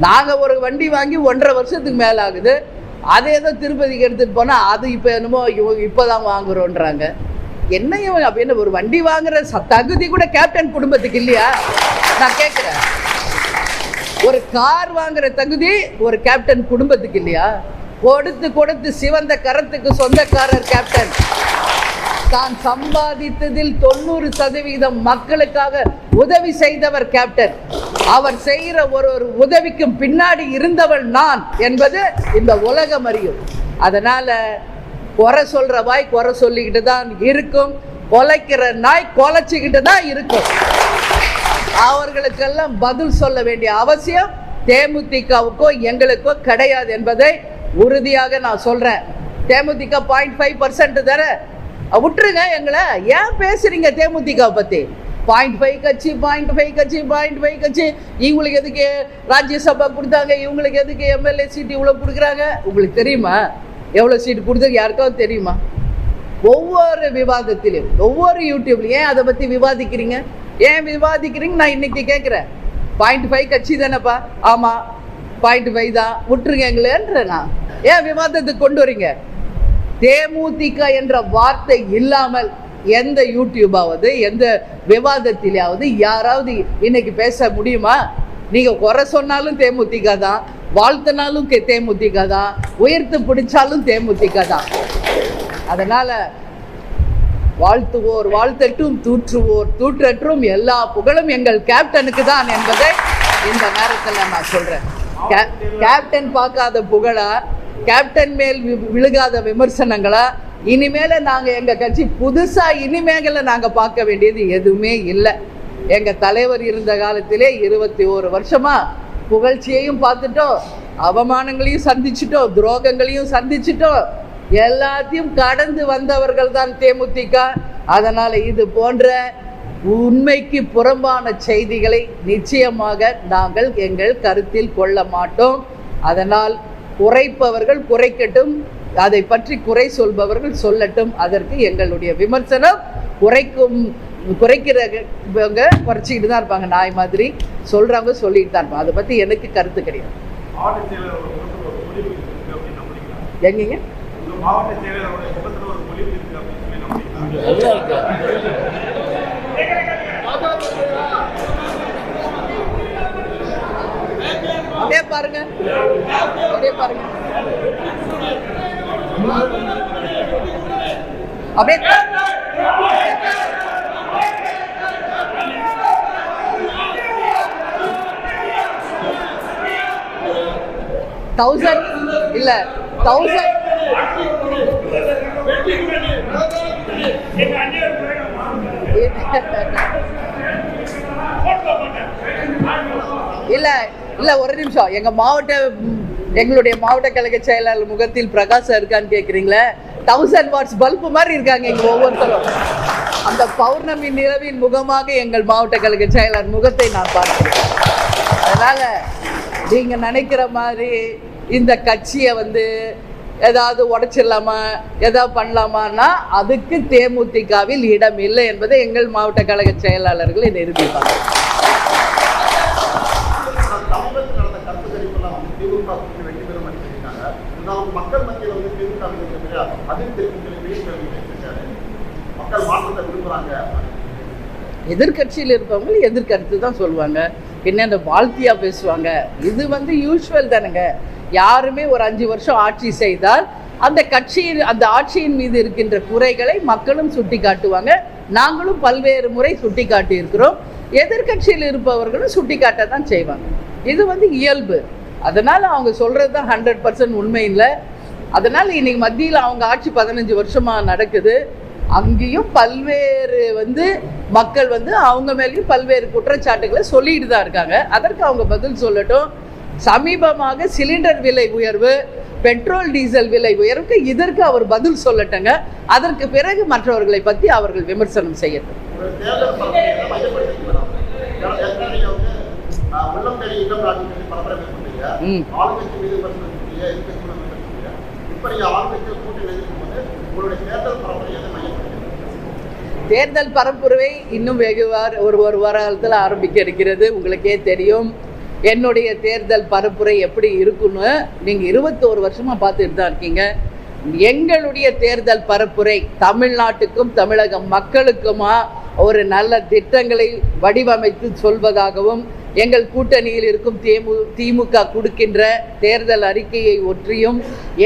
நாங்கள் ஒரு வண்டி வாங்கி 1.5 வருஷத்துக்கு மேலே ஆகுது. அதை ஏதோ திருப்பதிக்கு எடுத்துகிட்டு போனால் அது இப்போ என்னமோ இப்போ தான் வாங்குறோன்றாங்க. என்ன இவங்க அப்படின்னு ஒரு வண்டி வாங்குற தகுதி கூட கேப்டன் குடும்பத்துக்கு இல்லையா? நான் கேட்குறேன். ஒரு கார் வாங்குற தகுதி ஒரு கேப்டன் குடும்பத்துக்கு இல்லையா? கொடுத்து கொடுத்து சிவந்த கரத்துக்கு சொந்தக்காரர் கேப்டன். தான் சம்பாதித்ததில் 90% மக்களுக்காக உதவி செய்தவர் கேப்டன். அவர் செய்கிற ஒரு உதவிக்கும் பின்னாடி இருந்தவள் நான் என்பது இந்த உலகம் அறியும். அதனால குறை சொல்ற வாய் குறை சொல்லிக்கிட்டு தான் இருக்கும், கொலைக்கிற நாய் கொலைச்சிக்கிட்டு தான் இருக்கும். அவர்களுக்கெல்லாம் பதில் சொல்ல வேண்டிய அவசியம் தேமுதிகவுக்கோ எங்களுக்கோ கிடையாது என்பதை உறுதியாக நான் சொல்றேன். தேமுதிக 0.5% தர விட்டுருங்க எங்களை. ஏன் பேசுறீங்க தேமுதிக பத்தி? 0.5 கட்சி 0.5 கட்சி 0.5 கட்சி. இவங்களுக்கு எதுக்கு ராஜ்யசபா கொடுத்தாங்க, இவங்களுக்கு எதுக்கு எம்எல்ஏ சீட் இவ்வளோ கொடுக்குறாங்க? உங்களுக்கு தெரியுமா எவ்வளோ சீட்டு கொடுத்தது? யாருக்காவது தெரியுமா? ஒவ்வொரு விவாதத்திலையும் ஒவ்வொரு யூடியூப்லையும் ஏன் அதை பற்றி விவாதிக்கிறீங்க? ஏன் விவாதிக்கிறீங்க நான் இன்னைக்கு கேட்குறேன். 0.5 கட்சி தானேப்பா? ஆமாம் 0.5 தான், விட்டுருங்க எங்களேன்ற. நான் ஏன் விவாதத்துக்கு கொண்டு வரீங்க? தேமுதிக என்ற வார்த்தை இல்லாமல் எந்த யூடியூபாவது எந்த விவாதத்திலாவது யாராவது இன்னைக்கு பேச முடியுமா? நீங்கள் குறை சொன்னாலும் தேமுதிக தான், வாழ்த்தினாலும் தேமுதிக தான், உயர்த்து பிடிச்சாலும் தேமுதிக தான். அதனால் வாழ்த்துவோர் வாழ்த்தட்டும், தூற்றுவோர் தூற்றற்றும், எல்லா புகழும் எங்கள் கேப்டனுக்கு தான் என்பதை இந்த நேரத்தில் நான் சொல்கிறேன். கேப்டன் பார்க்காத புகழா, கேப்டன் மேல் விழுகாத விமர்சனங்களா? இனிமேல நாங்கள் எங்கள் கட்சி புதுசாக இனிமேல நாங்கள் பார்க்க வேண்டியது எதுவுமே இல்லை. எங்கள் தலைவர் இருந்த காலத்திலே 21 வருஷமா புகழ்ச்சியையும் பார்த்துட்டோம், அவமானங்களையும் சந்திச்சிட்டோம், துரோகங்களையும் சந்திச்சிட்டோம். எல்லாத்தையும் கடந்து வந்தவர்கள் தான் தேமுதிக. அதனால் இது போன்ற உண்மைக்கு புறம்பான செய்திகளை நிச்சயமாக நாங்கள் எங்கள் கருத்தில் கொள்ள மாட்டோம். அதனால் குறைப்பவர்கள் குறைக்கட்டும், அதை பற்றி குறை சொல்பவர்கள் சொல்லட்டும். அதற்கு எங்களுடைய விமர்சனம் குறைக்கிறவங்க குறைச்சிக்கிட்டு தான் இருப்பாங்க, நாய் மாதிரி சொல்கிறவங்க சொல்லிட்டு தான் இருப்பாங்க. அதை பற்றி எனக்கு கருத்து கிடையாது. எங்கீங்க அப்படியே பாருங்க, அப்படியே பாருங்க, அப்படியே 1000 இல்ல 1000 இல்ல இல்ல ஒரு நிமிஷம். எங்களுடைய மாவட்ட கழக செயலாளர் முகத்தில் பிரகாசம் இருக்கான்னு கேட்குறீங்களே? 1000 வாட்ஸ் பல்பு மாதிரி இருக்காங்க இங்க ஒவ்வொருத்தரும். அந்த பௌர்ணமி நிலவின் முகமாக எங்கள் மாவட்ட கழக செயலாளர் முகத்தை நான் பார்க்கிறேன். அதனால நீங்க நினைக்கிற மாதிரி இந்த கட்சியை ஏதாவது உடைச்சிடலாமா, ஏதாவது பண்ணலாமான்னா அதுக்கு தேமுதிகவில் இடம் இல்லை என்பதை எங்கள் மாவட்ட கழக செயலாளர்களை நிரூபிப்பாங்க. எதிர்கட்சியில் இருப்பவங்க எதிர்கருத்து தான் சொல்லுவாங்க, பின்ன அந்த வாழ்த்தியா பேசுவாங்க. இது யூஸ்வல் தானுங்க. யாருமே ஒரு 5 வருஷம் ஆட்சி செய்தால் அந்த கட்சியின் அந்த ஆட்சியின் மீது இருக்கின்ற குறைகளை மக்களும் சுட்டி காட்டுவாங்க. நாங்களும் பல்வேறு முறை சுட்டி காட்டி இருக்கிறோம். எதிர்கட்சியில் இருப்பவர்களும் சுட்டி காட்ட தான் செய்வாங்க. இது இயல்பு. அதனால் அவங்க சொல்கிறது தான் 100% உண்மை இல்லை. அதனால் இன்னைக்கு மத்தியில் அவங்க ஆட்சி 15 வருஷமாக நடக்குது. அங்கேயும் பல்வேறு மக்கள் அவங்க மேலேயும் பல்வேறு குற்றச்சாட்டுகளை சொல்லிட்டு தான் இருக்காங்க. அதற்கு அவங்க பதில் சொல்லட்டும். சமீபமாக சிலிண்டர் விலை உயர்வு, பெட்ரோல் டீசல் விலை உயர்வுக்கு இதற்கு அவர் பதில் சொல்லட்டுங்க. அதற்கு பிறகு மற்றவர்களை பற்றி அவர்கள் விமர்சனம் செய்யட்டும். தேர்தல் பரப்புரை இன்னும் ஒரு வாரத்தில் ஆரம்பிக்க இருக்கிறது. உங்களுக்கே தெரியும், என்னுடைய தேர்தல் பரப்புரை எப்படி இருக்குன்னு நீங்கள் 21 வருஷமாக பார்த்துட்டு தான் இருக்கீங்க. எங்களுடைய தேர்தல் பரப்புரை தமிழ்நாட்டுக்கும் தமிழக மக்களுக்குமா ஒரு நல்ல திட்டங்களை வடிவமைத்து சொல்வதாகவும், எங்கள் கூட்டணியில் இருக்கும் திமுக கொடுக்கின்ற தேர்தல் அறிக்கையை ஒற்றியும்,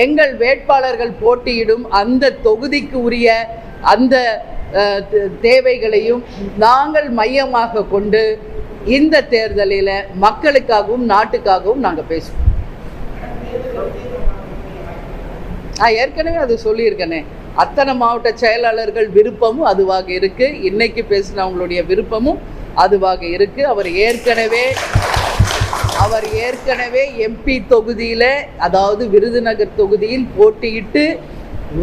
எங்கள் வேட்பாளர்கள் போட்டியிடும் அந்த தொகுதிக்கு உரிய அந்த தேவைகளையும் நாங்கள் மையமாக கொண்டு இந்த தேர்தலில் மக்களுக்காகவும் நாட்டுக்காகவும் நாங்கள் பேசுவோம். ஏற்கனவே அது சொல்லியிருக்கேனே, அத்தனை மாவட்ட செயலாளர்கள் விருப்பமும் அதுவாக இருக்கு. இன்னைக்கு பேசினவங்களுடைய விருப்பமும் அதுவாக இருக்கு. அவர் ஏற்கனவே எம்பி தொகுதியில், அதாவது விருதுநகர் தொகுதியில் போட்டியிட்டு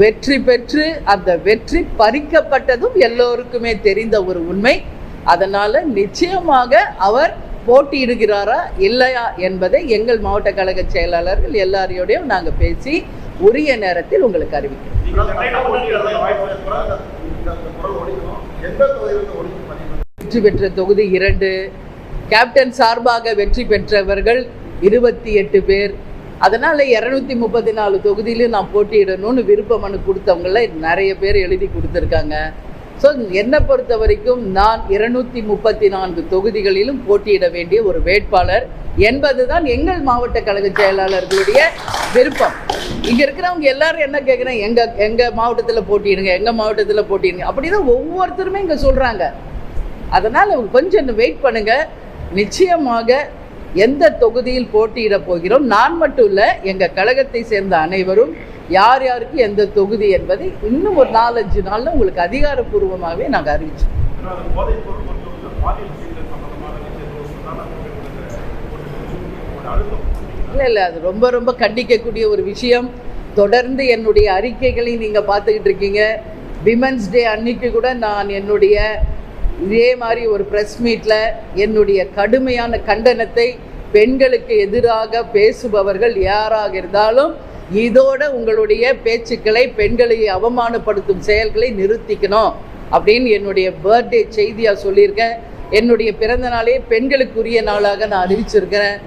வெற்றி பெற்று அந்த வெற்றி பறிக்கப்பட்டதும் எல்லோருக்குமே தெரிந்த ஒரு உண்மை. அதனால நிச்சயமாக அவர் போட்டியிடுகிறாரா இல்லையா என்பதை எங்கள் மாவட்ட கழக செயலாளர்கள் எல்லாரையோடையும் நாங்கள் பேசி உரிய நேரத்தில் உங்களுக்கு அறிவிக்கிறோம். வெற்றி பெற்ற தொகுதி 2, கேப்டன் சார்பாக வெற்றி பெற்றவர்கள் 28 பேர். அதனால் 234 தொகுதியிலும் நான் போட்டியிடணும்னு விருப்ப மனு கொடுத்தவங்கள நிறைய பேர் எழுதி கொடுத்துருக்காங்க. ஸோ என்னை பொறுத்த வரைக்கும் நான் 234 தொகுதிகளிலும் போட்டியிட வேண்டிய ஒரு வேட்பாளர் என்பது தான் எங்கள் மாவட்ட கழக செயலாளர்களுடைய விருப்பம். இங்கே இருக்கிறவங்க எல்லாரும் என்ன கேட்குறேன், எங்கள் மாவட்டத்தில் போட்டியிடுங்க அப்படிதான் ஒவ்வொருத்தருமே இங்கே சொல்கிறாங்க. அதனால் கொஞ்சம் வெயிட் பண்ணுங்கள். நிச்சயமாக எந்த தொகுதியில் போட்டியிட போகிறோம், நான் மட்டும் இல்லை, எங்கள் கழகத்தை சேர்ந்த அனைவரும் யார் யாருக்கு எந்த தொகுதி என்பதை இன்னும் ஒரு 4-5 நாளில் உங்களுக்கு அதிகாரப்பூர்வமாகவே நாங்கள் அறிவிச்சோம். இல்லை அது ரொம்ப ரொம்ப கண்டிக்கக்கூடிய ஒரு விஷயம். தொடர்ந்து என்னுடைய அறிக்கைகளை நீங்கள் பார்த்துக்கிட்டு இருக்கீங்க. விமென்ஸ் டே அன்னைக்கு கூட நான் என்னுடைய இதே மாதிரி ஒரு ப்ரெஸ் மீட்டில் என்னுடைய கடுமையான கண்டனத்தை, பெண்களுக்கு எதிராக பேசுபவர்கள் யாராக இருந்தாலும் இதோட உங்களுடைய பேச்சுக்களை, பெண்களை அவமானப்படுத்தும் செயல்களை நிறுத்திக்கணும் அப்படின்னு என்னுடைய பர்த்டே செய்தியாக சொல்லியிருக்கேன். என்னுடைய பிறந்த நாளே பெண்களுக்குரிய நாளாக நான் அறிவிச்சிருக்கிறேன்.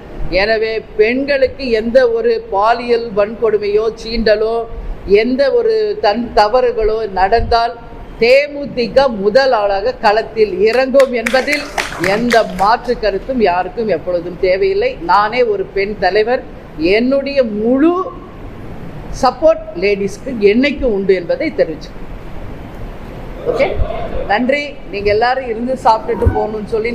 எனவே பெண்களுக்கு எந்த ஒரு பாலியல் வன்கொடுமையோ சீண்டலோ எந்த ஒரு தவறுகளோ நடந்தால் தேமுதிக முதல் ஆளாக களத்தில் இறங்கும் என்பதில் எந்த மாற்று கருத்தும் யாருக்கும் எப்பொழுதும் தேவையில்லை. நானே ஒரு பெண் தலைவர், என்னுடைய முழு சப்போர்ட் லேடிஸ்க்கு என்னைக்கும் உண்டு என்பதை தெரிவிச்சு. ஓகே, நன்றி. நீங்கள் எல்லாரும் இருந்து சாப்பிட்டுட்டு போகணும்னு சொல்லி